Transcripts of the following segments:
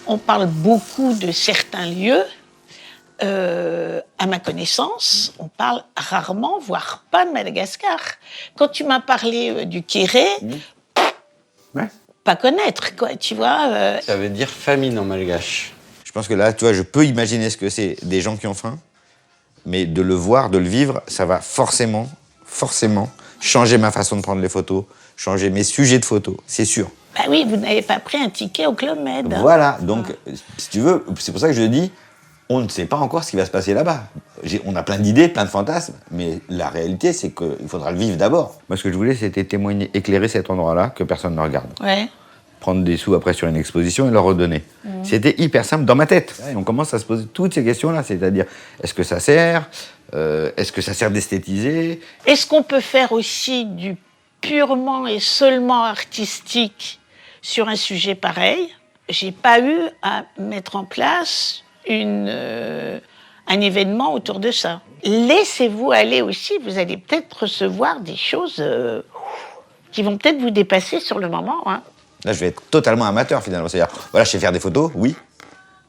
On parle beaucoup de certains lieux. À ma connaissance, on parle rarement, voire pas de Madagascar. Quand tu m'as parlé du Kéré, Ouais. pas connaître, quoi, tu vois. Ça veut dire famine en malgache. Je pense que là, tu vois, je peux imaginer ce que c'est des gens qui ont faim, mais de le voir, de le vivre, ça va forcément changer ma façon de prendre les photos, changer mes sujets de photos, c'est sûr. Bah oui, vous n'avez pas pris un ticket au Club Med. Hein. Voilà, donc, si tu veux, c'est pour ça que je dis, on ne sait pas encore ce qui va se passer là-bas. On a plein d'idées, plein de fantasmes, mais la réalité, c'est qu'il faudra le vivre d'abord. Moi, ce que je voulais, c'était témoigner, éclairer cet endroit-là que personne ne regarde. Ouais. Prendre des sous après sur une exposition et leur redonner. C'était hyper simple dans ma tête. Et on commence à se poser toutes ces questions-là, c'est-à-dire, est-ce que ça sert d'esthétiser? Est-ce qu'on peut faire aussi du purement et seulement artistique sur un sujet pareil? J'ai pas eu à mettre en place un événement autour de ça. Laissez-vous aller aussi, vous allez peut-être recevoir des choses qui vont peut-être vous dépasser sur le moment. Hein. Là, je vais être totalement amateur, finalement. C'est-à-dire, voilà, je sais faire des photos, oui,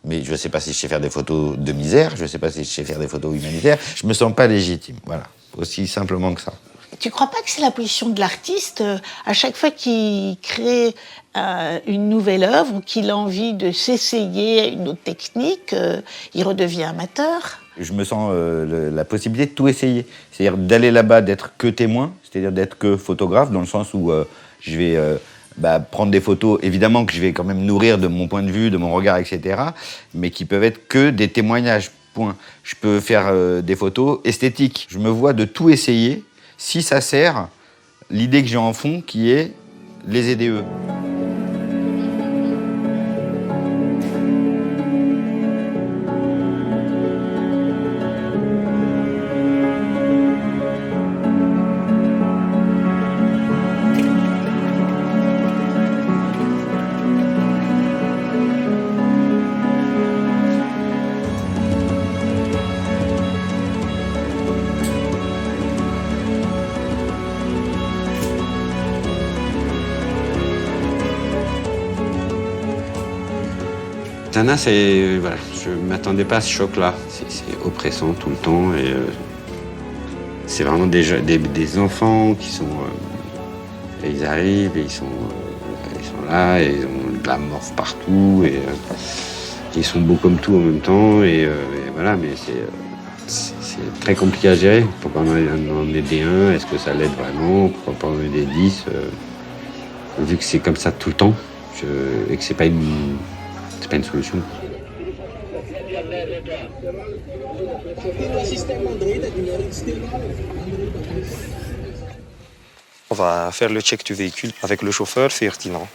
mais je ne sais pas si je sais faire des photos de misère, je ne sais pas si je sais faire des photos humanitaires. Je ne me sens pas légitime, voilà. Aussi simplement que ça. Tu crois pas que c'est la position de l'artiste, à chaque fois qu'il crée une nouvelle œuvre ou qu'il a envie de s'essayer à une autre technique, il redevient amateur? Je me sens la possibilité de tout essayer. C'est-à-dire d'aller là-bas, d'être que témoin, c'est-à-dire d'être que photographe, dans le sens où je vais prendre des photos, évidemment que je vais quand même nourrir de mon point de vue, de mon regard, etc., mais qui peuvent être que des témoignages, point. Je peux faire des photos esthétiques. Je me vois de tout essayer, si ça sert l'idée que j'ai en fond, qui est les aider eux. Tana, voilà, je ne m'attendais pas à ce choc-là. C'est oppressant tout le temps. Et c'est vraiment des enfants qui sont... et ils arrivent et ils sont là et ils ont de la morve partout. Et ils sont beaux comme tout en même temps. Et voilà, mais c'est très compliqué à gérer. Pourquoi en aider un? Est-ce que ça l'aide vraiment? Pourquoi pas en aider 10? Vu que c'est comme ça tout le temps et que c'est pas une solution. On va faire le check du véhicule avec le chauffeur, c'est pertinent.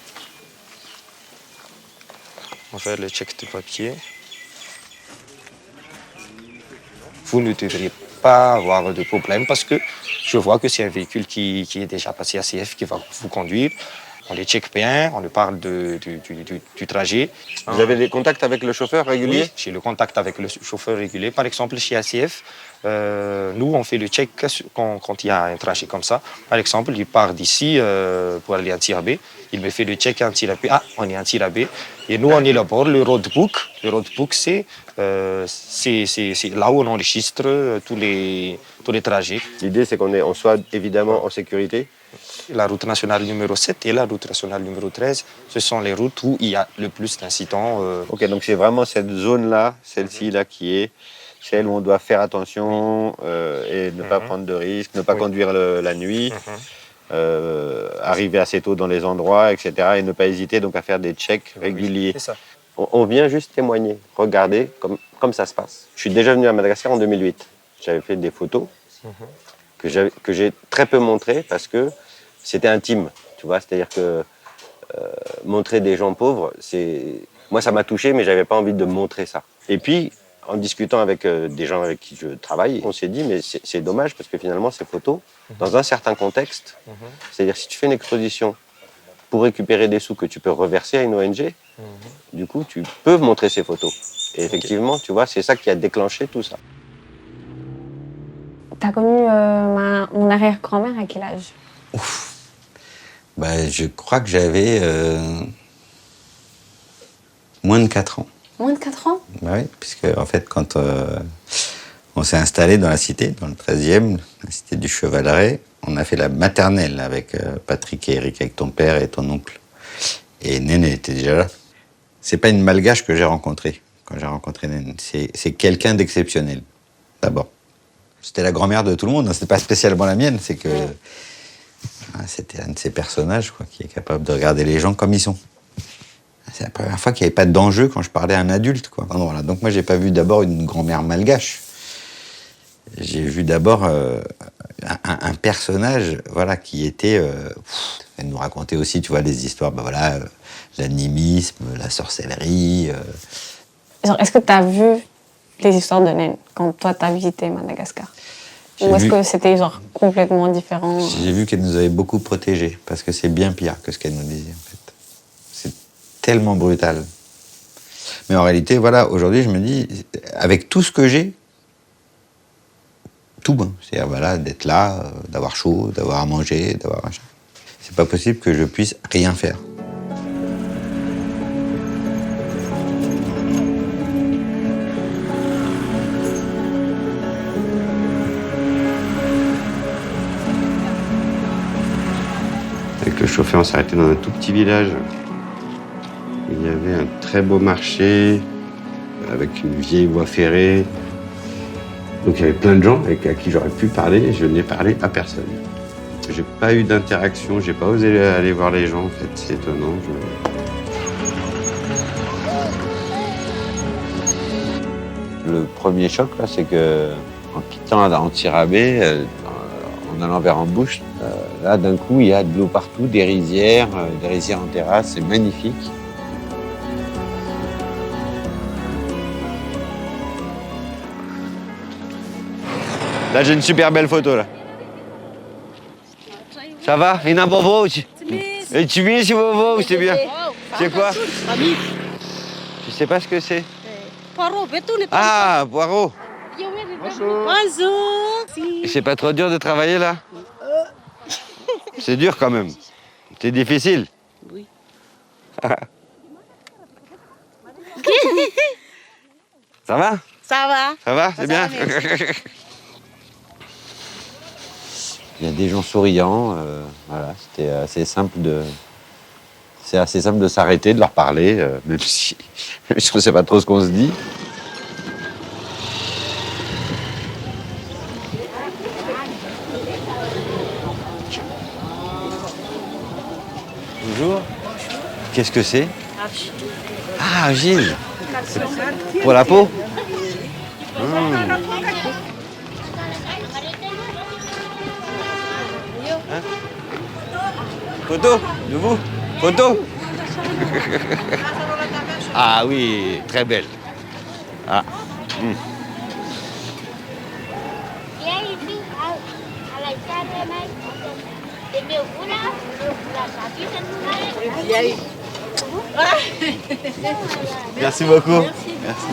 On va faire le check du papier. Vous ne devriez pas avoir de problème parce que je vois que c'est un véhicule qui est déjà passé à CF qui va vous conduire. On les check bien, on lui parle du trajet. Vous avez des contacts avec le chauffeur régulier? Oui, j'ai le contact avec le chauffeur régulier. Par exemple, chez ACF, nous, on fait le check quand il y a un trajet comme ça. Par exemple, il part d'ici pour aller à Tirabé. Il me fait le check à Tirabé. Ah, on est à Tirabé. Et nous, on élabore le roadbook. Le roadbook, c'est là où on enregistre tous les trajets. L'idée, c'est qu'on soit évidemment en sécurité. La route nationale numéro 7 et la route nationale numéro 13, ce sont les routes où il y a le plus d'incidents. Ok, donc c'est vraiment cette zone-là, celle-ci, là, qui est celle où on doit faire attention et ne pas prendre de risques, ne pas conduire la nuit, arriver assez tôt dans les endroits, etc. Et ne pas hésiter donc à faire des checks réguliers. C'est ça. On vient juste témoigner, regarder comme ça se passe. Je suis déjà venu à Madagascar en 2008. J'avais fait des photos que j'ai très peu montrées parce que c'était intime, tu vois. C'est-à-dire que montrer des gens pauvres, moi ça m'a touché, mais j'avais pas envie de montrer ça. Et puis, en discutant avec des gens avec qui je travaille, on s'est dit, mais c'est dommage parce que finalement ces photos, dans un certain contexte, c'est-à-dire si tu fais une exposition pour récupérer des sous que tu peux reverser à une ONG, du coup tu peux montrer ces photos. Et effectivement, tu vois, c'est ça qui a déclenché tout ça. T'as connu mon arrière-grand-mère à quel âge? Je crois que j'avais Moins de 4 ans. Moins de 4 ans? Bah oui, puisque en fait, quand on s'est installé dans la cité, dans le 13e, la cité du Chevaleret, on a fait la maternelle avec Patrick et Eric, avec ton père et ton oncle. Et Néné était déjà là. C'est pas une malgache que j'ai rencontrée quand j'ai rencontré Néné. C'est quelqu'un d'exceptionnel, d'abord. C'était la grand-mère de tout le monde, hein. C'était pas spécialement la mienne, c'est que c'était un de ces personnages quoi, qui est capable de regarder les gens comme ils sont. C'est la première fois qu'il n'y avait pas d'enjeu quand je parlais à un adulte, quoi. Enfin, voilà. Donc moi, j'ai pas vu d'abord une grand-mère malgache. J'ai vu d'abord un personnage, voilà, qui était. Elle nous racontait aussi, tu vois, des histoires, ben voilà, l'animisme, la sorcellerie. Genre, est-ce que tu as vu les histoires de naines quand toi, tu as visité Madagascar? Ou est-ce que c'était genre complètement différent? J'ai vu qu'elle nous avait beaucoup protégés, parce que c'est bien pire que ce qu'elle nous disait, en fait. C'est tellement brutal. Mais en réalité, voilà, aujourd'hui, je me dis, avec tout ce que j'ai, tout, hein. C'est-à-dire, voilà, d'être là, d'avoir chaud, d'avoir à manger, d'avoir machin. C'est pas possible que je puisse rien faire. Avec le chauffeur, on s'est arrêté dans un tout petit village. Il y avait un très beau marché avec une vieille voie ferrée. Donc il y avait plein de gens à qui j'aurais pu parler. Je n'ai parlé à personne. J'ai pas eu d'interaction, j'ai pas osé aller voir les gens en fait. C'est étonnant. Le premier choc, là, c'est que en quittant la Antirabé, en allant vers Embouche, là, d'un coup, il y a de l'eau partout, des rizières en terrasse, c'est magnifique. Là, j'ai une super belle photo là. Ça va? Ina Bobo? Et tu viens si Bobo, c'est bien. C'est quoi? Je sais pas ce que c'est. Ah, poireau. Et c'est pas trop dur de travailler là? C'est dur quand même. C'est difficile. Oui. Ça va? Ça va. Ça va? C'est bien? Il y a des gens souriants, voilà, c'était assez simple de... C'est assez simple de s'arrêter, de leur parler, même si je ne sais pas trop ce qu'on se dit. Bonjour. Qu'est-ce que c'est? Ah, Gilles. Pour la peau? Hein? Photo de vous? Photo? Ah oui, très belle. Ah. Merci beaucoup. Merci.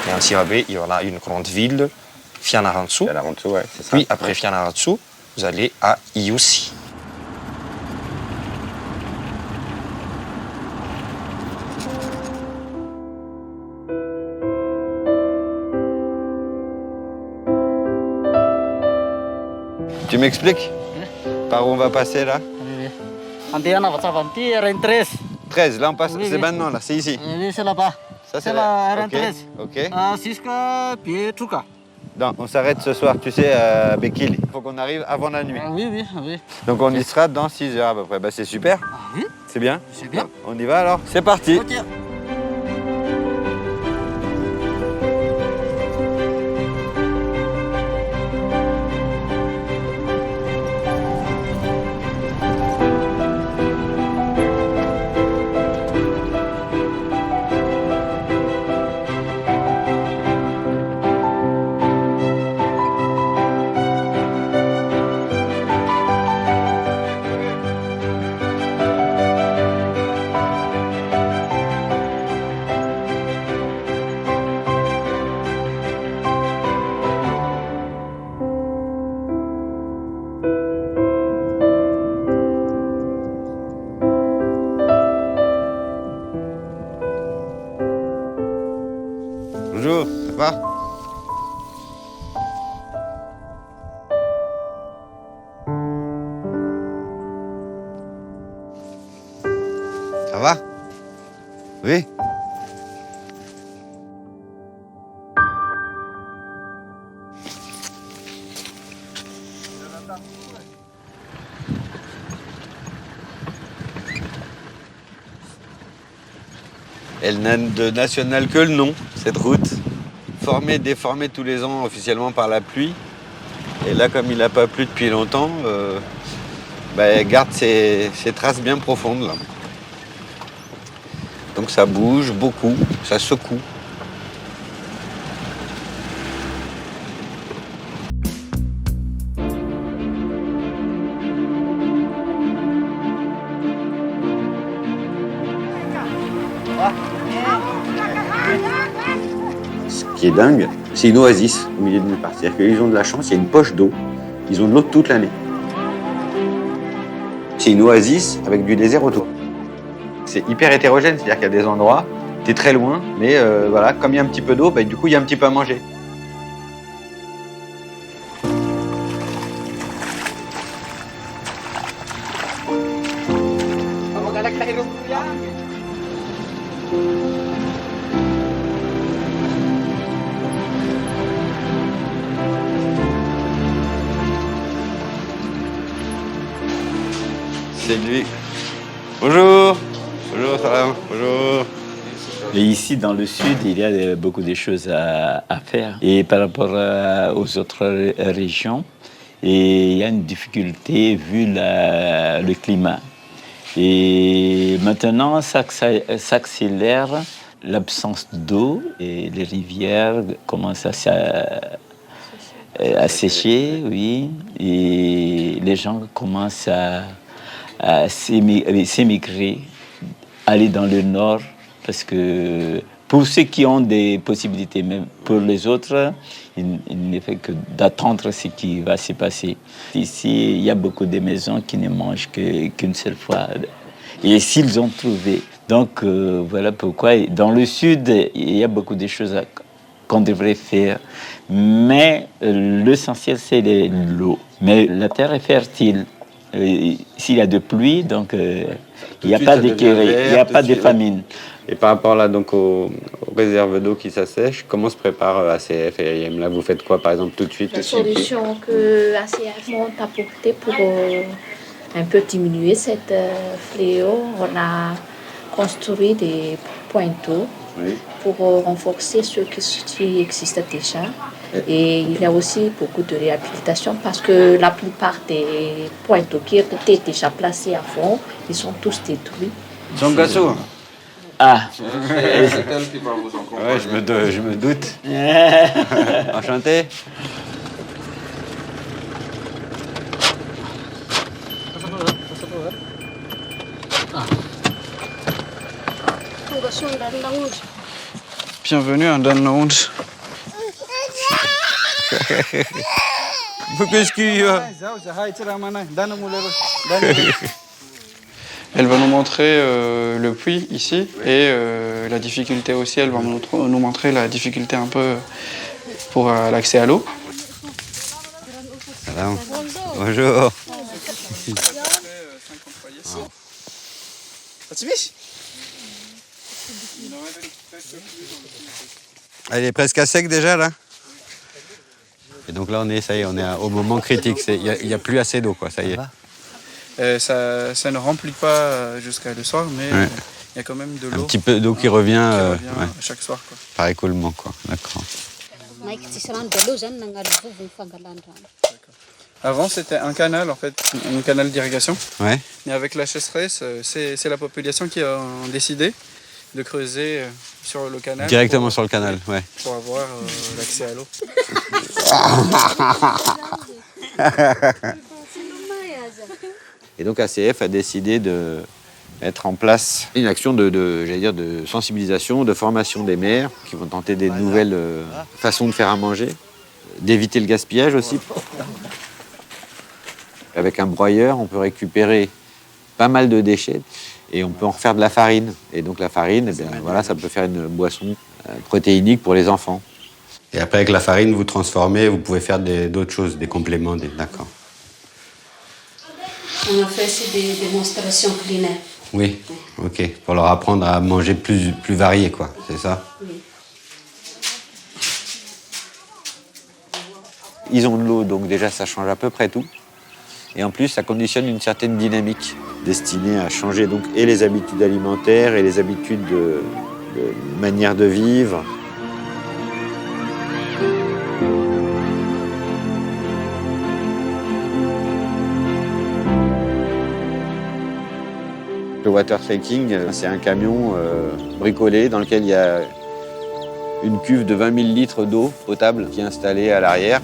Et en Tirabé, il y en a une grande ville, Fianarantsoa. Fianarantsoa, ouais, c'est ça. Puis après Fianarantsoa, vous allez à Iusi. Tu m'expliques par où on va passer là? 13, là on passe, c'est maintenant là, c'est ici. C'est là-bas. Ça C'est la ok, RN13. ok. Jusqu'à Pietruca. Non, on s'arrête ce soir, tu sais, à Bekili. Il faut qu'on arrive avant la nuit. Oui, oui. Donc on y sera dans 6 heures à peu près. Bah, c'est super. Oui, C'est bien. c'est bien. On y va alors? C'est parti. Ok. Elle n'a de national que le nom, cette route. Formée, déformée tous les ans officiellement par la pluie. Et là, comme il n'a pas plu depuis longtemps, elle garde ses traces bien profondes. Là. Donc ça bouge beaucoup, ça secoue. Ce qui est dingue, c'est une oasis au milieu de nulle part. C'est-à-dire qu'ils ont de la chance, il y a une poche d'eau, ils ont de l'eau toute l'année. C'est une oasis avec du désert autour. C'est hyper hétérogène, c'est-à-dire qu'il y a des endroits, tu es très loin, mais voilà, comme il y a un petit peu d'eau, du coup il y a un petit peu à manger. C'est lui. Bonjour. Bonjour, salam. Bonjour. Et ici, dans le sud, il y a beaucoup de choses à faire. Et par rapport aux autres régions, il y a une difficulté vu le climat. Et maintenant, ça s'accélère. L'absence d'eau et les rivières commencent à sécher, oui. Et les gens commencent à s'émigrer, aller dans le nord, parce que pour ceux qui ont des possibilités, même pour les autres, il ne fait que d'attendre ce qui va se passer. Ici, il y a beaucoup de maisons qui ne mangent qu'une seule fois. Et s'ils ont trouvé. Donc voilà pourquoi dans le sud, il y a beaucoup de choses qu'on devrait faire. Mais l'essentiel, c'est l'eau. Mais la terre est fertile. S'il y a de pluie, donc il n'y a pas d'écueil, il n'y a pas de famine. Et par rapport là, donc, aux réserves d'eau qui s'assèchent, comment se prépare ACF et AIM? Là, vous faites quoi, par exemple, tout de suite? La solution que ACF m'ont apportée pour un peu diminuer cette fléau, on a construit des pointeaux pour renforcer ceux qui existent déjà. Et il y a aussi beaucoup de réhabilitation parce que la plupart des pointeaux qui étaient déjà placés à fond, ils sont tous détruits. Zongasso. Ah. C'est elle qui va vous accompagner. Ouais, je me doute. Enchanté. Bienvenue à Dannaound. Qu'est-ce qu'il y a? Elle va nous montrer le puits ici et la difficulté aussi. Elle va nous montrer la difficulté un peu pour l'accès à l'eau. Salam. Bonjour. Elle est presque à sec déjà là. Et donc là on est au moment critique. Il n'y a plus assez d'eau quoi, ça y est. Ça ne remplit pas jusqu'à le soir, mais il y a quand même de l'eau. Un petit peu d'eau qui revient, chaque soir. Quoi. Par écoulement quoi, d'accord. Avant c'était un canal en fait, un canal d'irrigation. Ouais. Mais avec la sécheresse, c'est la population qui a décidé de creuser sur le canal. Directement sur le canal, ouais. Pour avoir l'accès à l'eau. Et donc ACF a décidé de mettre en place une action de sensibilisation, de formation des maires qui vont tenter des nouvelles façons de faire à manger, d'éviter le gaspillage aussi. Avec un broyeur, on peut récupérer pas mal de déchets et on peut en refaire de la farine. Et donc la farine, ça peut faire une boisson protéinique pour les enfants. Et après, avec la farine, vous transformez, vous pouvez faire d'autres choses, des compléments, d'accord. On a fait aussi des démonstrations culinaires. Oui, ok. Pour leur apprendre à manger plus varié, quoi, c'est ça? Oui. Ils ont de l'eau, donc déjà ça change à peu près tout. Et en plus, ça conditionne une certaine dynamique destinée à changer donc et les habitudes alimentaires et les habitudes de manière de vivre. Le water trekking, c'est un camion bricolé dans lequel il y a une cuve de 20 000 litres d'eau potable qui est installée à l'arrière.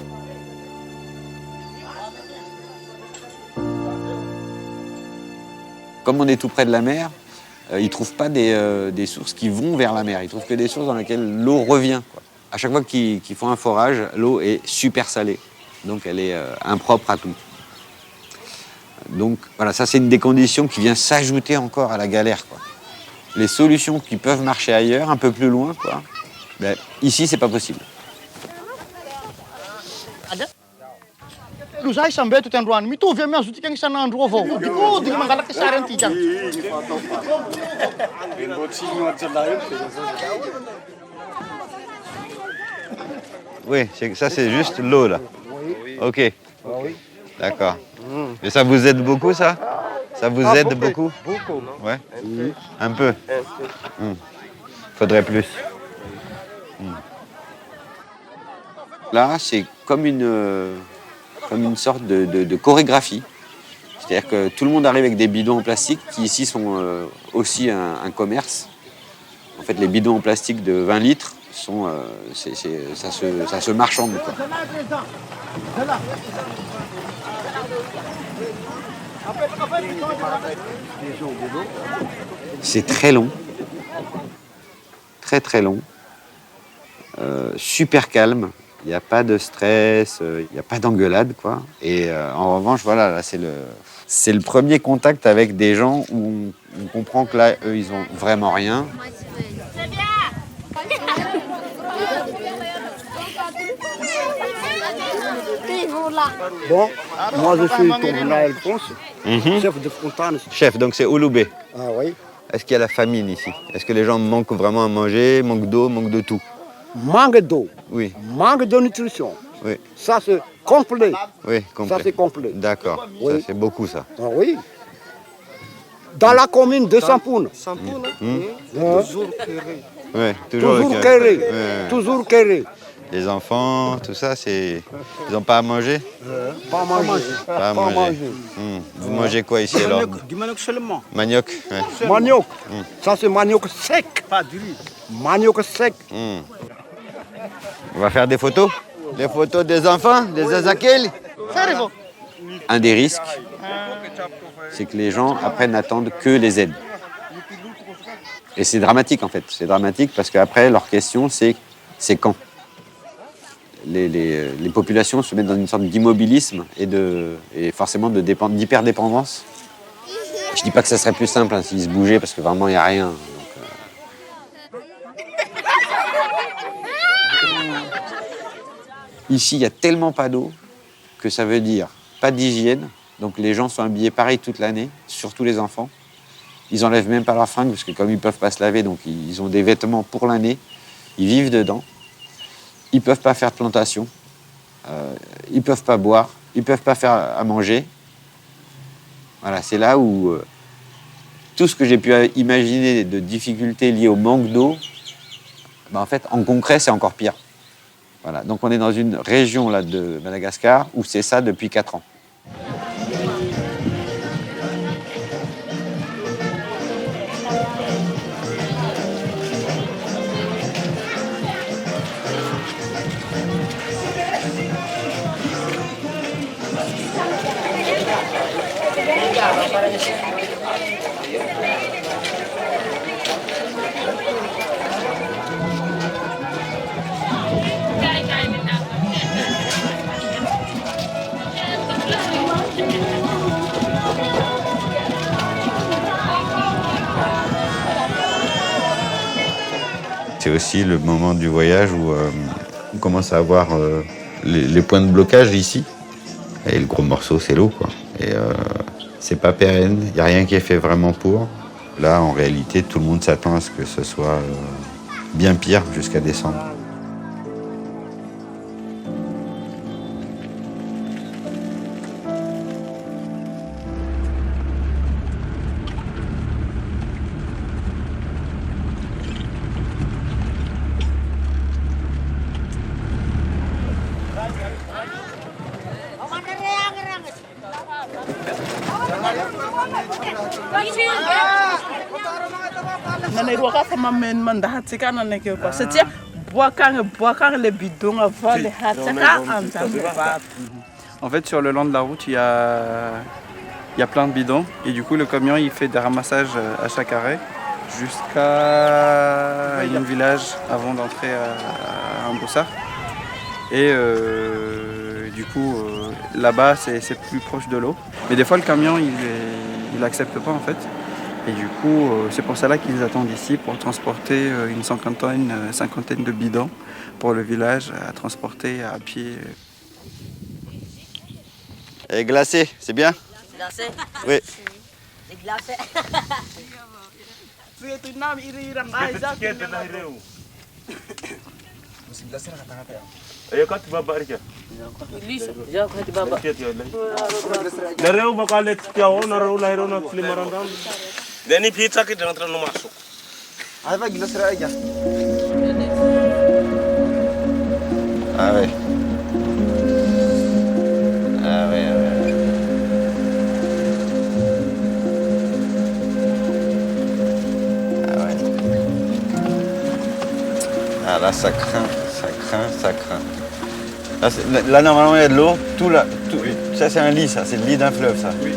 Comme on est tout près de la mer, ils ne trouvent pas des sources qui vont vers la mer. Ils trouvent que des sources dans lesquelles l'eau revient, quoi. À chaque fois qu'ils font un forage, l'eau est super salée. Donc elle est impropre à tout. Donc voilà, ça c'est une des conditions qui vient s'ajouter encore à la galère, quoi. Les solutions qui peuvent marcher ailleurs, un peu plus loin, quoi, ben, ici c'est pas possible. Oui, ça c'est juste l'eau là. Ok. D'accord. Et ça vous aide beaucoup, ça? Ça vous aide beaucoup? Beaucoup, non? Ouais. Un peu. Faudrait plus. Là, c'est comme une sorte de chorégraphie. C'est-à-dire que tout le monde arrive avec des bidons en plastique qui ici sont aussi un commerce. En fait, les bidons en plastique de 20 litres sont, ça se marchande, quoi. C'est très long, très très long, super calme. Il n'y a pas de stress, il n'y a pas d'engueulade, quoi. Et en revanche, voilà, là c'est le premier contact avec des gens où on comprend que là, eux, ils ont vraiment rien. Bon, moi je suis Tombona Alphonse, chef de Fontane. Chef, donc c'est Ouloubé. Ah oui. Est-ce qu'il y a la famine ici? Est-ce que les gens manquent vraiment à manger, manquent d'eau, manquent de tout? Manque d'eau, Oui, manque de nutrition. oui, Ça c'est complet. oui, complet. Ça c'est complet. D'accord, Oui. ça c'est beaucoup ça. Ah oui. Dans la commune de Sampoun. Toujours curé. Ouais, toujours Toujours le carré. Ouais. Toujours carré. Les enfants, tout ça, c'est. Ils n'ont pas à manger? Pas manger. Pas à manger. Vous mangez quoi ici alors? Du manioc seulement. Manioc, ouais. Manioc. Ça c'est manioc sec. Pas du riz. Manioc sec. On va faire des photos? Les photos des enfants, des Azakels? Un des risques, c'est que les gens apprennent à attendre que les aides. Et c'est dramatique en fait. C'est dramatique parce qu'après, leur question, c'est quand? Les populations se mettent dans une sorte d'immobilisme et forcément d'hyperdépendance. Je dis pas que ça serait plus simple s'ils se bougeaient parce que vraiment il n'y a rien. Ici, il n'y a tellement pas d'eau que ça veut dire pas d'hygiène. Donc les gens sont habillés pareil toute l'année, surtout les enfants. Ils n'enlèvent même pas leurs fringues parce que comme ils ne peuvent pas se laver, donc ils ont des vêtements pour l'année. Ils vivent dedans. Ils ne peuvent pas faire de plantation. Ils ne peuvent pas boire. Ils ne peuvent pas faire à manger. Voilà, c'est là où tout ce que j'ai pu imaginer de difficultés liées au manque d'eau, ben en fait, en concret, c'est encore pire. Voilà. Donc on est dans une région là, de Madagascar où c'est ça depuis 4 ans. C'est aussi le moment du voyage où on commence à avoir les points de blocage ici. Et le gros morceau, c'est l'eau, quoi. Et c'est pas pérenne, il n'y a rien qui est fait vraiment pour. Là, en réalité, tout le monde s'attend à ce que ce soit bien pire jusqu'à décembre. En fait, sur le long de la route, il y a plein de bidons. Et du coup, le camion, il fait des ramassages à chaque arrêt jusqu'à un village avant d'entrer à Mbossar. Et du coup, là-bas, c'est plus proche de l'eau. Mais des fois, le camion, il accepte pas, en fait. Et du coup, c'est pour cela qu'ils attendent ici pour transporter une cinquantaine de bidons pour le village à transporter à pied. Elle est glacée, c'est bien? Glacé? Oui. C'est glacé. Dani pizza che dentro non masuk. Ah ouais. Ah ouais, ah ouais. Ah ouais. Ah là, ça craint, ça craint, ça craint. Là normalement, il y a de l'eau. Tout là, tout, oui. Ça, c'est un lit, ça. C'est le lit d'un fleuve, ça. Oui.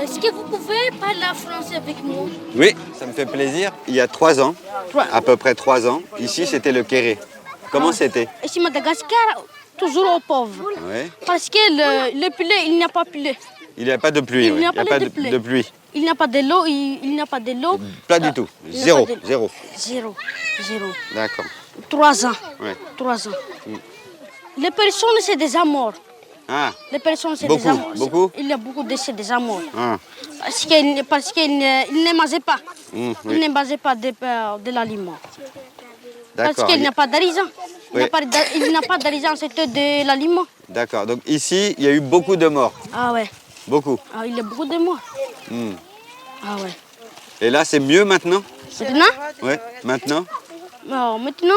Est-ce que vous pouvez parler français avec moi? Oui, ça me fait plaisir. Il y a 3 ans, à peu près 3 ans, ici c'était le Kéré. Comment c'était? Ici, Madagascar, toujours aux pauvres. Oui. Parce que le poulet, il n'y a pas plu. Il n'y a pas de pluie. Il n'y a oui. pas de de pluie. Il n'y a pas de l'eau, il n'y a pas de l'eau. Pas du tout. il n'y a Zéro. pas de- Zéro. Zéro. Zéro. D'accord. 3 ans. Ouais. 3 ans. Mm. Les personnes, c'est des amours. Ah. Les personnes, c'est Beaucoup, des amours. beaucoup? Il y a beaucoup de c'est des amours. Ah. Parce qu'ils ne mangeaient pas. Mm, Ils oui. ne mangeaient pas de l'aliment. Parce D'accord. qu'il n'y a pas d'argent. Oui. Il n'y a pas d'argent, c'était de l'aliment. D'accord. Donc ici, il y a eu beaucoup de morts. Ah ouais. Beaucoup. Ah, il y a beaucoup de morts. Mm. Ah ouais. Et là, c'est mieux maintenant? Maintenant? Oui. Maintenant? Non, maintenant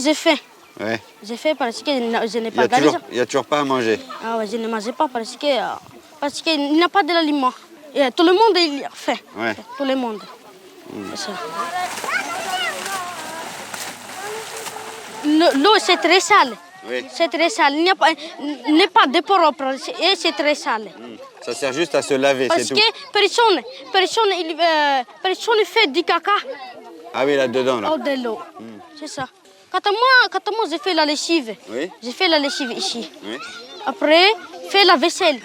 j'ai faim. Ouais. J'ai faim parce que je n'ai Il pas d'argent. n'y a toujours pas à manger. Ah ouais, je ne mangeais pas parce qu'il n'y a pas de l'aliment. Et tout le monde il a faim. Ouais. Tout le monde. C'est ça. L'eau, c'est très sale. Oui. C'est très sale. Il n'y a pas, n'est pas de propre et c'est très sale. Ça sert juste à se laver, Parce c'est tout. que personne fait du caca Ah oui, là-dedans, là. hors de l'eau. C'est ça. Quand moi j'ai fait la lessive, Oui. j'ai fait la lessive ici. Oui. Après, fait la vaisselle.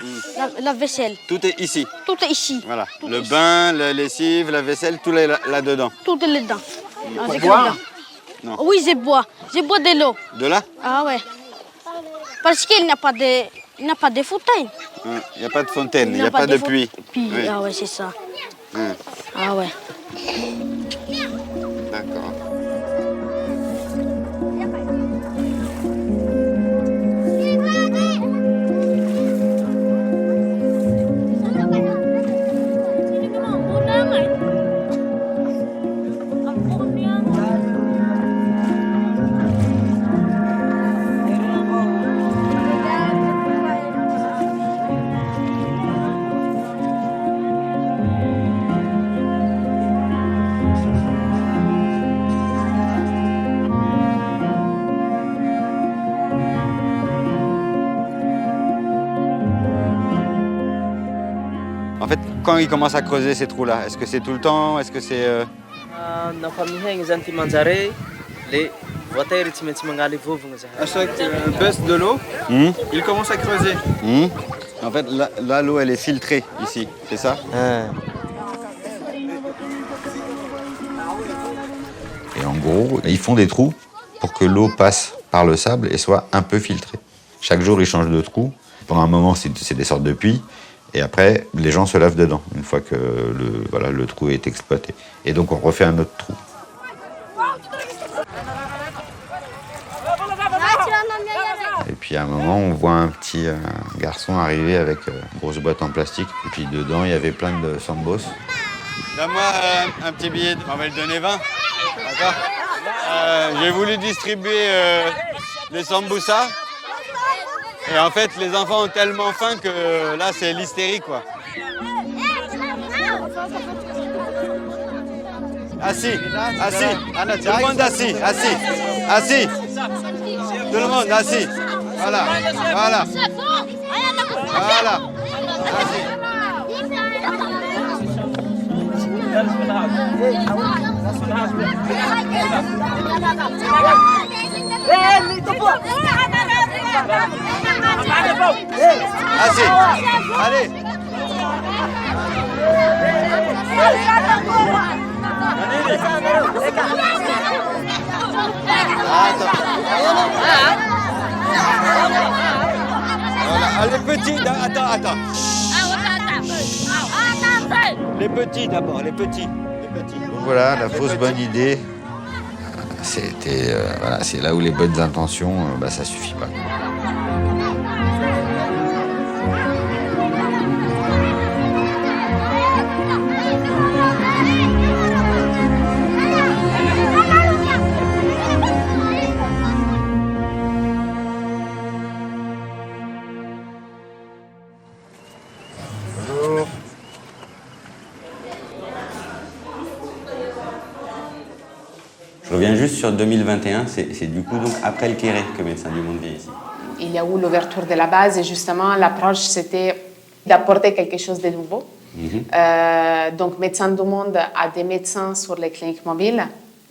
La vaisselle. Tout est ici. Tout est ici. Voilà. Tout Le ici. bain, la lessive, la vaisselle, tout est là-dedans. Tout est là-dedans. Ah, Pour j'ai boire? là-dedans. Non. Oui, je bois. Je bois de l'eau. De là? Ah ouais. Parce qu'il n'y a pas de fontaine. Il n'y a pas de fontaine, il n'y a pas de pluie. Puis, Oui. ah ouais, c'est ça. Hum, Ah ouais. D'accord. quand ils commencent à creuser ces trous-là? Est-ce que c'est tout le temps? Est-ce que c'est... À chaque baisse de l'eau, il commence à creuser. En fait, là, l'eau, elle est filtrée ici, c'est ça? Et en gros, ils font des trous pour que l'eau passe par le sable et soit un peu filtrée. Chaque jour, ils changent de trou. Pendant un moment, c'est des sortes de puits. Et après, les gens se lavent dedans, une fois que le trou est exploité. Et donc, on refait un autre trou. Et puis, à un moment, on voit un petit garçon arriver avec une grosse boîte en plastique. Et puis, dedans, il y avait plein de sambos. Donne-moi un petit billet, on va le donner 20. D'accord. J'ai voulu distribuer les samboussas. Et en fait, les enfants ont tellement faim que là, c'est l'hystérie, quoi. Assis, assis. Tout le monde assis, assis, assis. Tout le monde assis. Voilà, voilà. Voilà. Assis. Assis. Allez. Voilà. Les petits, attends. Les petits d'abord, les petits. Donc voilà, la fausse bonne idée, c'était, voilà, c'est là où les bonnes intentions, ça suffit pas. Je reviens juste sur 2021, c'est du coup donc après le Kéré que Médecins du Monde vient ici. Il y a eu l'ouverture de la base et justement l'approche c'était d'apporter quelque chose de nouveau. Donc Médecins du Monde a des médecins sur les cliniques mobiles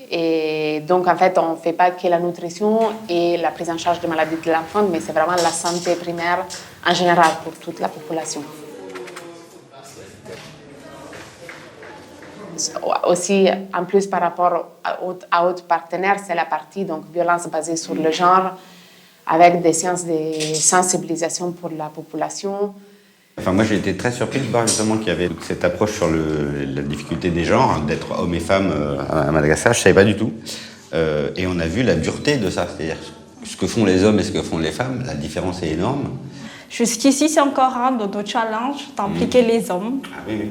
et donc en fait on ne fait pas que la nutrition et la prise en charge des maladies de l'enfant, mais c'est vraiment la santé primaire en général pour toute la population. Aussi, en plus par rapport à autres partenaires, c'est la partie donc violence basée sur le genre, avec des séances de sensibilisation pour la population. Enfin, moi, j'ai été très surpris de voir justement qu'il y avait cette approche sur la difficulté des genres, hein, d'être homme et femme à Madagascar. Je ne savais pas du tout. Et on a vu la dureté de ça, c'est-à-dire ce que font les hommes et ce que font les femmes. La différence est énorme. Jusqu'ici, c'est encore un de nos challenges d'impliquer les hommes.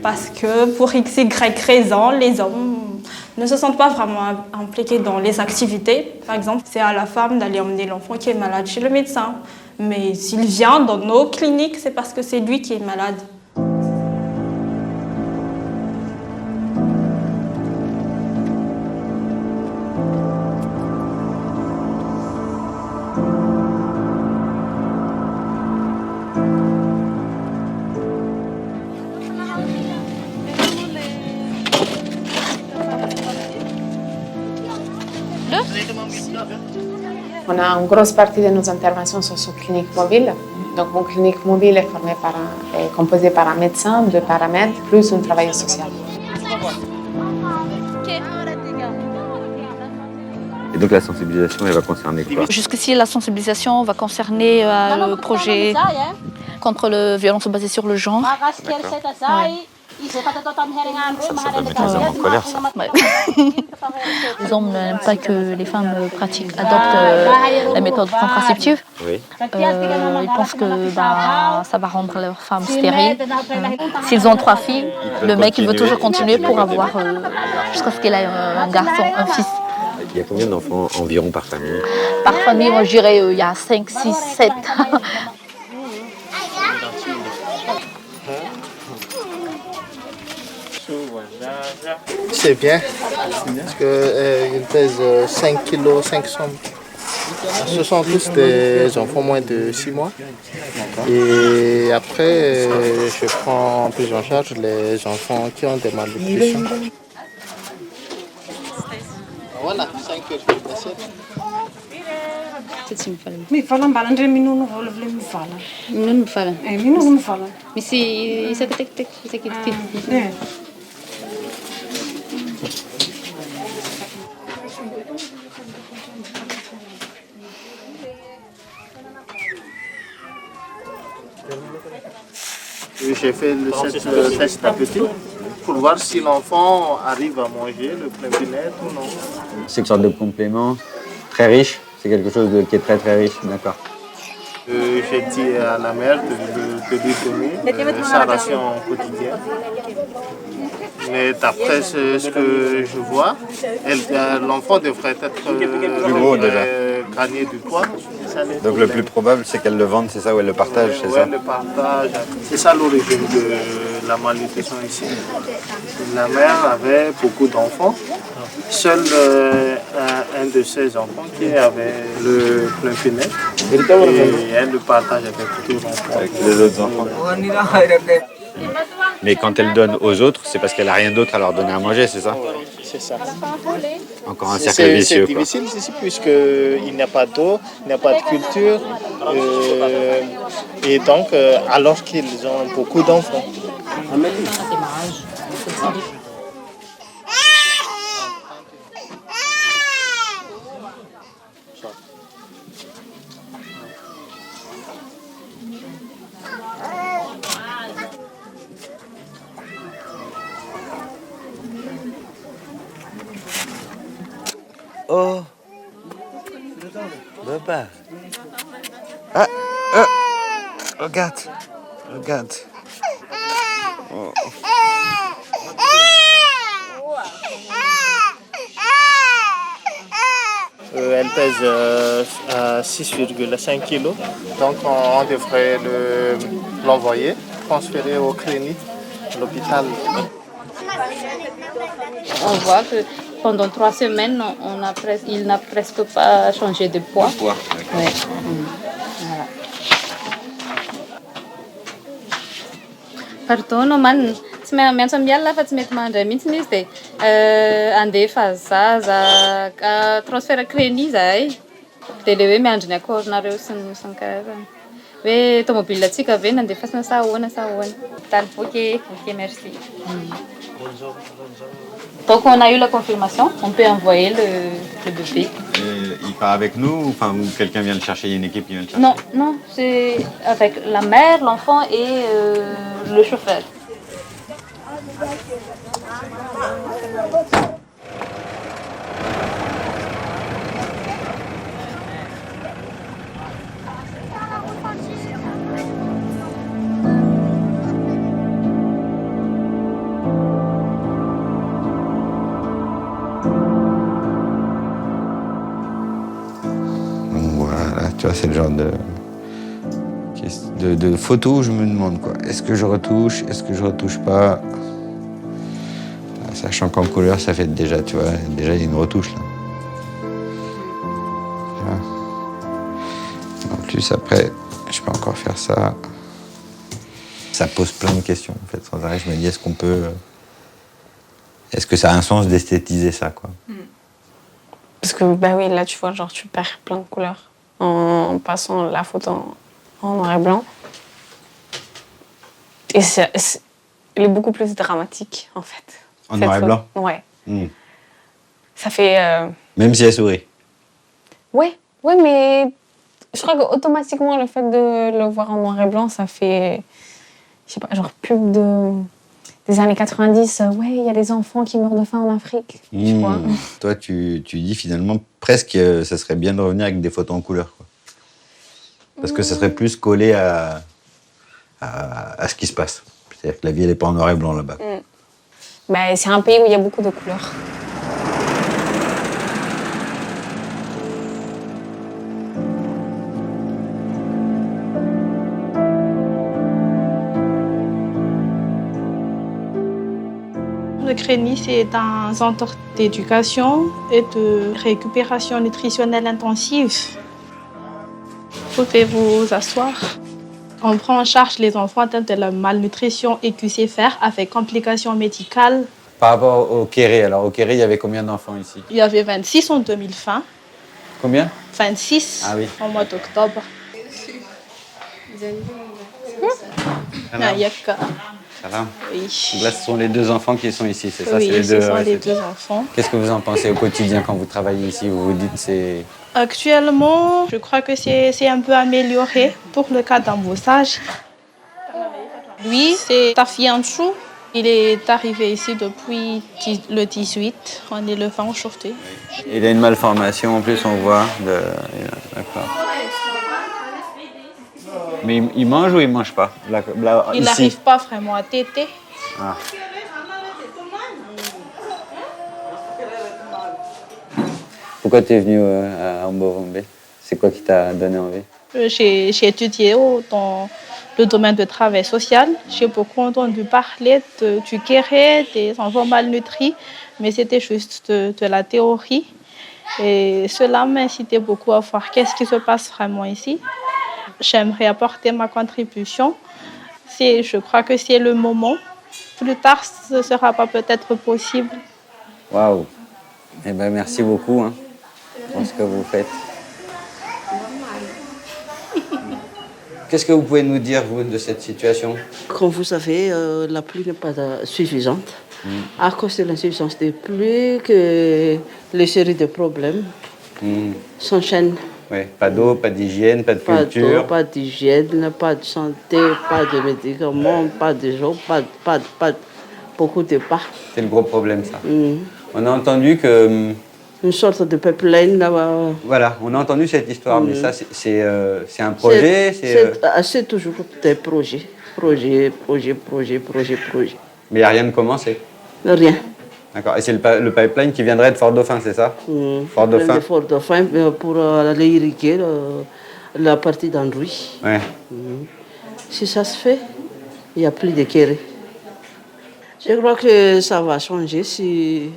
Parce que pour x, y raison, les hommes ne se sentent pas vraiment impliqués dans les activités. Par exemple, c'est à la femme d'aller emmener l'enfant qui est malade chez le médecin. Mais s'il vient dans nos cliniques, c'est parce que c'est lui qui est malade. On a une grosse partie de nos interventions sur clinique mobile. Donc, une clinique mobile est composée par un médecin, 2 paramètres, plus un travailleur social. Et donc la sensibilisation, elle va concerner quoi? Jusqu'ici, la sensibilisation va concerner le projet contre la violence basée sur le genre. Ça peut mettre les hommes en colère, ça. Ouais. Les hommes n'aiment pas que les femmes adoptent la méthode contraceptive. Oui. Ils pensent que ça va rendre leur femme stérile. S'ils ont 3 filles, le mec il veut toujours continuer pour avoir jusqu'à ce qu'il ait un garçon, un fils. Il y a combien d'enfants environ par famille? Par famille, moi je dirais il y a 5, 6, 7. C'est bien, parce qu'il pèse 5 kg 500 Ce sont tous des enfants moins de 6 mois. Et après, je prends en prise en charge les enfants qui ont des malnutritions. Voilà, 5 heures. Mivala mbala ndre minono volo vile mivala. Minono mivala. Minono mivala. Misy isaky isaky J'ai fait cette test d'appétit pour voir si l'enfant arrive à manger le plein bien-être ou non. C'est une sorte de complément très riche. C'est quelque chose qui est très très riche, d'accord. J'ai dit à la mère de lui donner sa ration quotidienne. Mais d'après ce que je vois, l'enfant devrait être plus gros déjà. Gagner du poids. Donc le plus probable, c'est qu'elle le vende, c'est ça, ou elle le partage, c'est ça? Elle le partage. C'est ça l'origine de la malnutrition ici. La mère avait beaucoup d'enfants. Seul un de ses enfants qui avait le plein fenêtre. Et elle le partage avec tous les enfants. Avec les autres enfants. Mais quand elle donne aux autres, c'est parce qu'elle n'a rien d'autre à leur donner à manger, c'est ça? C'est ça. Encore un cercle vicieux. C'est difficile ici puisqu'il n'y a pas d'eau, il n'y a pas de culture. Et donc, alors qu'ils ont beaucoup d'enfants. Oh, papa. Regarde, regarde. Oh. Elle pèse 6,5 kg. Donc on devrait l'envoyer, transférer au clinique, à l'hôpital. On voit que pendant 3 semaines, il n'a presque pas changé de poids. Ouais. Voilà. Pardon, man. Tsy miantso miala fa tsy mety mandray mihitsy izy dia andefa zaza transfert crédit zahay dia le hoe miandry ny akoronareo sy ny karazany hoe tomobilatsika ve nandefasana sa ahoana tany ok merci. Donc on a eu la confirmation, on peut envoyer le bébé. Il part avec nous ou quelqu'un vient le chercher, il y a une équipe qui vient le chercher? Non, c'est avec la mère, l'enfant et le chauffeur. Tu vois, c'est le genre de photos où je me demande quoi. Est-ce que je retouche? Est-ce que je retouche pas? Sachant qu'en couleur, ça fait déjà, tu vois, déjà il y a une retouche là. En plus, après, je peux encore faire ça. Ça pose plein de questions en fait. Sans arrêt, je me dis, est-ce qu'on peut. Est-ce que ça a un sens d'esthétiser ça, quoi? Parce que, bah oui, là, tu vois, genre, tu perds plein de couleurs en passant la photo en noir et blanc. Et elle est beaucoup plus dramatique, en fait. En noir et blanc? Ouais. Ça fait... Même si elle sourit? Ouais, mais je crois qu'automatiquement, le fait de le voir en noir et blanc, ça fait, je sais pas, genre pub des années 90. Ouais, il y a des enfants qui meurent de faim en Afrique, tu vois. Toi, tu dis finalement presque ça serait bien de revenir avec des photos en couleur, quoi. Parce que ça serait plus collé à ce qui se passe. C'est-à-dire que la vie, elle n'est pas en noir et blanc là-bas. Bah, c'est un pays où il y a beaucoup de couleurs. Le CRENI, c'est un centre d'éducation et de récupération nutritionnelle intensive. pouvez vous asseoir. On prend en charge les enfants atteints de la malnutrition et QC-fer avec complications médicales. Par rapport au Kéré, alors au Kéré, il y avait combien d'enfants ici? Il y avait 26 en 2020. Combien? 26 Ah oui. au mois d'octobre. Ça va? Oui. Donc là, ce sont les 2 enfants qui sont ici, c'est ça? Oui, c'est ce sont ouais, les c'est- 2 enfants. Qu'est-ce que vous en pensez au quotidien quand vous travaillez ici? Vous vous dites c'est... Actuellement, je crois que c'est un peu amélioré pour le cas d'embossage. Lui, c'est Tafianchou. Il est arrivé ici depuis le 18, en élevant aujourd'hui. Il a une malformation en plus, on voit. D'accord. Mais il mange ou il mange pas? Il ici. n'arrive pas vraiment à téter. Ah. Pourquoi tu es venu à Ambovombe? C'est quoi qui t'a donné envie? J'ai étudié dans le domaine du travail social. J'ai beaucoup entendu parler du Kéré, des enfants malnutris, mais c'était juste de la théorie. Et cela m'incitait beaucoup à voir qu'est-ce qui se passe vraiment ici. J'aimerais apporter ma contribution. Je crois que c'est le moment. Plus tard, ce ne sera pas peut-être possible. Waouh! Eh ben, merci beaucoup hein, pour ce que vous faites. Qu'est-ce que vous pouvez nous dire, vous, de cette situation? Comme vous savez, la pluie n'est pas suffisante. À cause de l'insuffisance des pluies, que les séries de problèmes s'enchaînent. Oui, pas d'eau, pas d'hygiène, pas de culture. Pas d'eau, pas d'hygiène, pas de santé, pas de médicaments, pas de eau, pas beaucoup de pas. C'est le gros problème, ça. On a entendu que... Une sorte de pipeline là-bas. Voilà, on a entendu cette histoire, mais ça, c'est un projet? C'est toujours des projets. Projet. Mais il n'y a rien de commencé? Rien. D'accord. Et c'est le pipeline qui viendrait de Fort-Dauphin, c'est ça? Fort-Dauphin. Fort-Dauphin pour aller irriguer la partie d'Androuille. Ouais. Si ça se fait, il n'y a plus de Kéré. Je crois que ça va changer s'il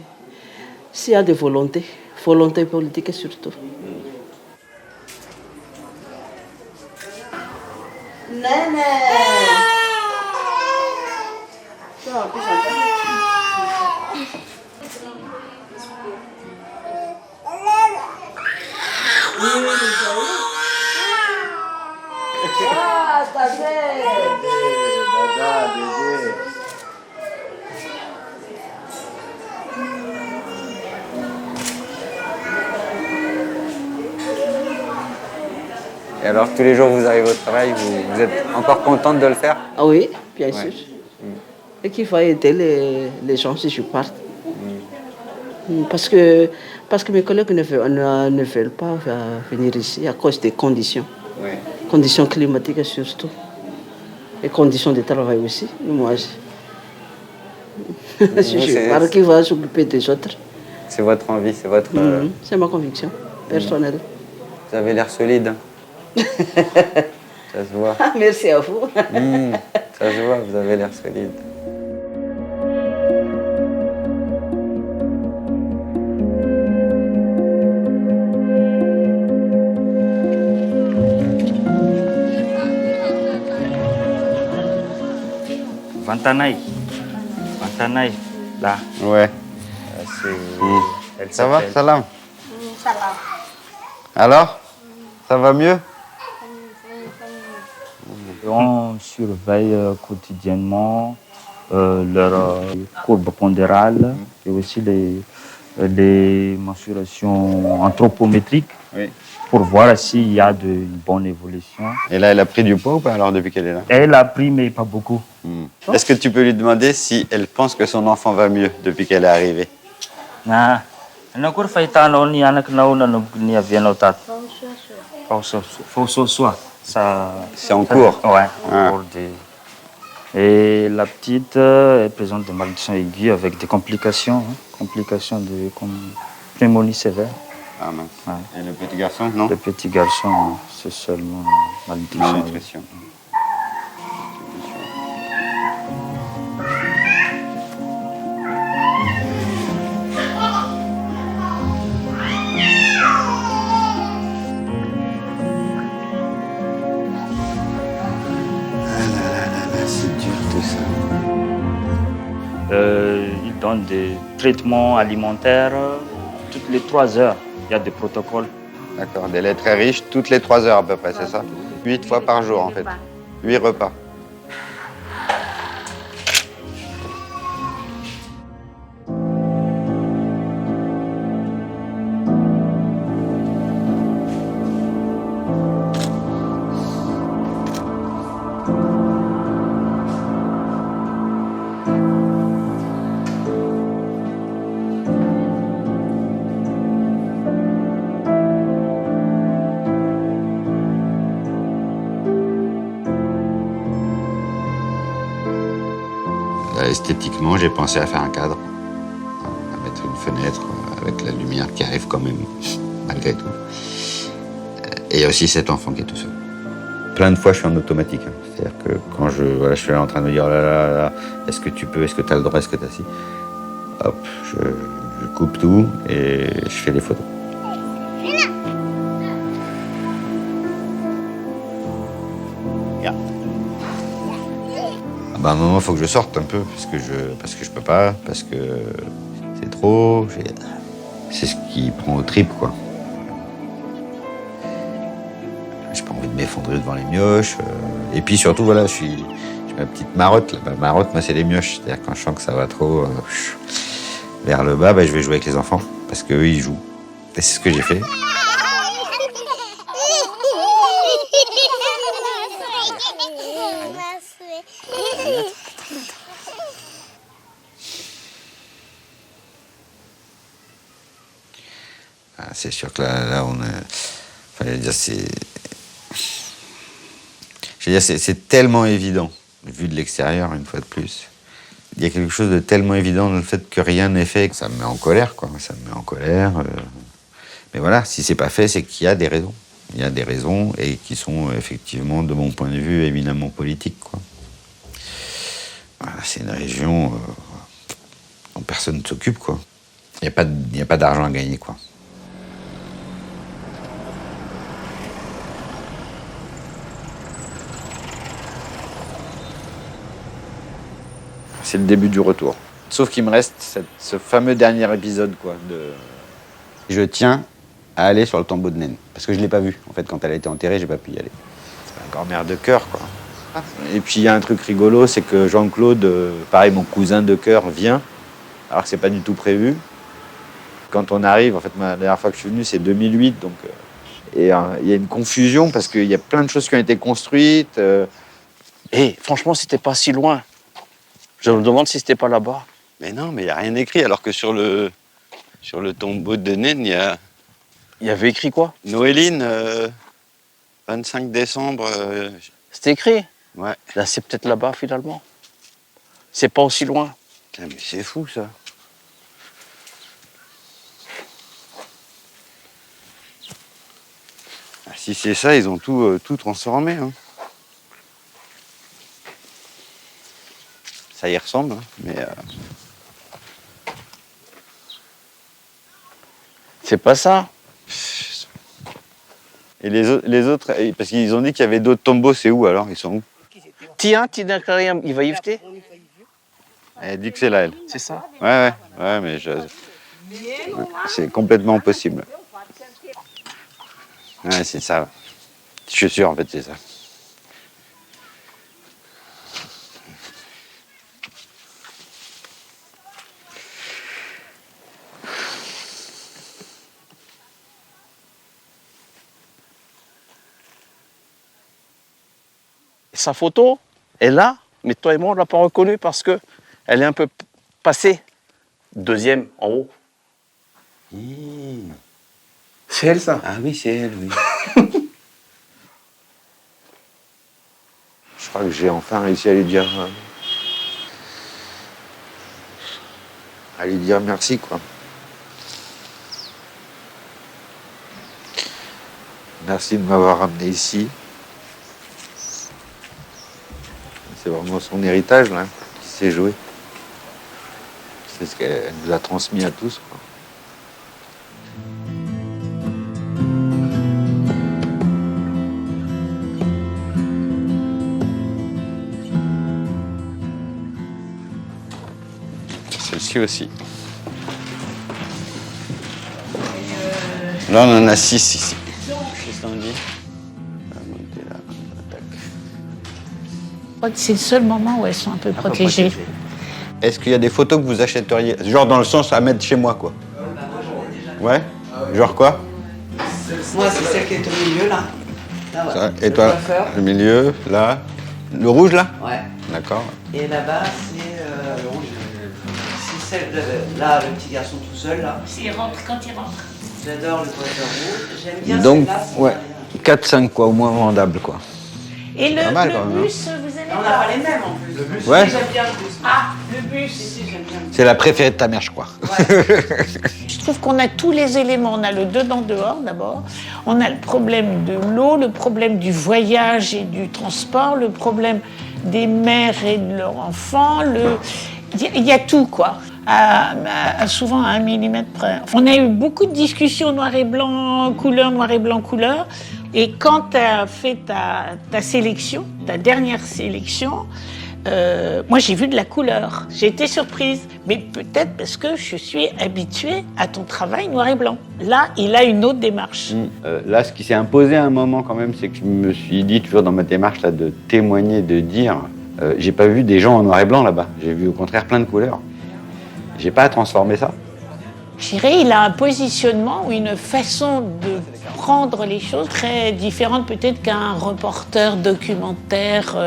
y a des volontés. Volonté politique surtout. Néné! Ah, t'as Et alors, tous les jours, vous arrivez au travail, vous êtes encore contente de le faire? Ah oui, bien sûr. Et qu'il faut aider les gens si je parte. Parce que mes collègues ne veulent pas venir ici à cause des conditions. Oui. Conditions climatiques surtout. Et conditions de travail aussi. Moi, je pars qui va s'occuper des autres. C'est votre envie, c'est votre... C'est ma conviction personnelle. Vous avez l'air solide. Ça se voit. Merci à vous. Ça se voit, vous avez l'air solide. Vantanaï, là. Ouais. Ça va, Salam? Salam. Alors? Ça va mieux? On surveille quotidiennement leur courbe pondérale et aussi les mensurations anthropométriques pour voir s'il y a une bonne évolution. Et là, elle a pris du poids ou pas alors depuis qu'elle est là? Elle a pris, mais pas beaucoup. Est-ce que tu peux lui demander si elle pense que son enfant va mieux depuis qu'elle est arrivée? C'est en cours? Ouais, en cours. Et la petite est présente de malnutrition aiguë avec des complications, complications de pneumonie sévère. Ah mince. Ouais. Et le petit garçon, non? Le petit garçon, c'est seulement malnutrition. ils donnent des traitements alimentaires toutes les 3 heures. Il y a des protocoles. D'accord, des laits très riches toutes les 3 heures à peu près, c'est ça? 8 fois par jour en fait. 8 repas. Esthétiquement, j'ai pensé à faire un cadre, à mettre une fenêtre avec la lumière qui arrive quand même, malgré tout. Et il y a aussi cet enfant qui est tout seul. Plein de fois, je suis en automatique. Hein. C'est-à-dire que quand je suis en train de me dire, oh là là là, est-ce que tu peux, est-ce que tu as le droit, est-ce que tu as si, hop, je coupe tout et je fais les photos. À un moment, il faut que je sorte un peu, parce que je peux pas, parce que c'est trop. C'est ce qui prend aux tripes, quoi. J'ai pas envie de m'effondrer devant les mioches. Et puis surtout, voilà, j'ai ma petite marotte. Là. Ma marotte, moi, c'est les mioches. C'est-à-dire quand je sens que ça va trop vers le bas, je vais jouer avec les enfants, parce qu'eux, ils jouent. Et c'est ce que j'ai fait. C'est sûr que là on est. Enfin, je veux dire, c'est tellement évident, vu de l'extérieur, une fois de plus. Il y a quelque chose de tellement évident dans le fait que rien n'est fait, que ça me met en colère, quoi. Ça me met en colère. Mais voilà, si c'est pas fait, c'est qu'il y a des raisons. Il y a des raisons et qui sont effectivement, de mon point de vue, éminemment politiques, quoi. Voilà, c'est une région dont personne ne s'occupe, quoi. Il n'y a pas d'argent à gagner, quoi. C'est le début du retour. Sauf qu'il me reste ce fameux dernier épisode, quoi. Je tiens à aller sur le tombeau de Naine. Parce que je ne l'ai pas vu. En fait, quand elle a été enterrée, j'ai pas pu y aller. C'est un grand-mère de cœur, quoi. Et puis, il y a un truc rigolo, c'est que Jean-Claude, pareil, mon cousin de cœur, vient, alors que c'est pas du tout prévu. Quand on arrive, en fait, la dernière fois que je suis venu, c'est 2008, donc... et il y a une confusion, parce qu'il y a plein de choses qui ont été construites. Et franchement, c'était pas si loin. Je me demande si c'était pas là-bas. Mais non, mais il n'y a rien écrit, alors que sur le tombeau de Naine, il y a... Il y avait écrit quoi? Noéline, 25 décembre... C'était écrit? Ouais. Là, c'est peut-être là-bas, finalement. C'est pas aussi loin. Putain, mais c'est fou, ça. Ah, si c'est ça, ils ont tout transformé, hein. Ça y ressemble, hein, mais... C'est pas ça. Et les autres, parce qu'ils ont dit qu'il y avait d'autres tombeaux, c'est où alors? Ils sont où? Tiens, il va y éviter. Elle dit que c'est là, elle. C'est ça? Ouais, mais c'est complètement possible. Ouais, c'est ça. Je suis sûr, en fait, c'est ça. Sa photo est là, mais toi et moi, on ne l'a pas reconnue parce qu'elle est un peu passée. Deuxième, en haut. C'est elle, ça? Ah oui, c'est elle, oui. Je crois que j'ai enfin réussi à lui dire merci, quoi. Merci de m'avoir ramené ici. C'est vraiment son héritage, là, qui s'est joué. C'est ce qu'elle nous a transmis à tous, quoi. celle-ci aussi. Là, on en a 6 ici. Qu'est-ce qu'on dit? Je crois que c'est le seul moment où elles sont un peu protégées. Est-ce qu'il y a des photos que vous achèteriez? Genre dans le sens à mettre chez moi, quoi. Ouais? Genre quoi? Moi, c'est celle qui est au milieu, là. Là, ouais. Ça, et toi, le milieu, là. Le rouge, là? Ouais. D'accord. Et là-bas, c'est le rouge. C'est celle de là, le petit garçon tout seul, là. Il rentre quand il rentre. J'adore le poisson rouge. J'aime bien Donc, celle-là. ouais, 4-5, quoi, au moins vendable, quoi. Et le, Pas mal, le quand même, hein. bus, vous aimez On n'a pas les mêmes, en plus. Le bus, Ouais. j'aime bien le bus. Ah, le bus. Si, j'aime bien. C'est la préférée de ta mère, je crois. Je trouve qu'on a tous les éléments. On a le dedans-dehors, d'abord. On a le problème de l'eau, le problème du voyage et du transport, le problème des mères et de leurs enfants. Il y a tout, quoi. Souvent à 1 millimètre près. On a eu beaucoup de discussions noir et blanc, couleur. Et quand tu as fait ta sélection, ta dernière sélection, moi j'ai vu de la couleur. J'ai été surprise, mais peut-être parce que je suis habituée à ton travail noir et blanc. Là, il a une autre démarche. Là, ce qui s'est imposé à un moment quand même, c'est que je me suis dit, toujours dans ma démarche là, de témoigner, de dire, j'ai pas vu des gens en noir et blanc là-bas. J'ai vu au contraire plein de couleurs. J'ai pas à transformer ça. Je dirais, il a un positionnement ou une façon de prendre les choses très différente peut-être qu'un reporter documentaire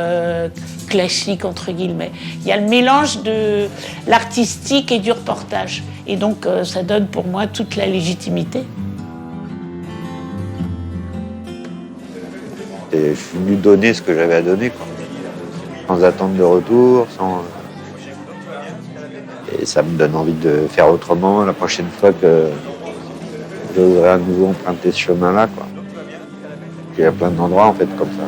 classique, entre guillemets. Il y a le mélange de l'artistique et du reportage. Et donc, ça donne pour moi toute la légitimité. Et je suis venu donner ce que j'avais à donner, quoi. Sans attendre de retour, sans... Et ça me donne envie de faire autrement la prochaine fois que je voudrais à nouveau emprunter ce chemin-là, quoi. Il y a plein d'endroits, en fait, comme ça.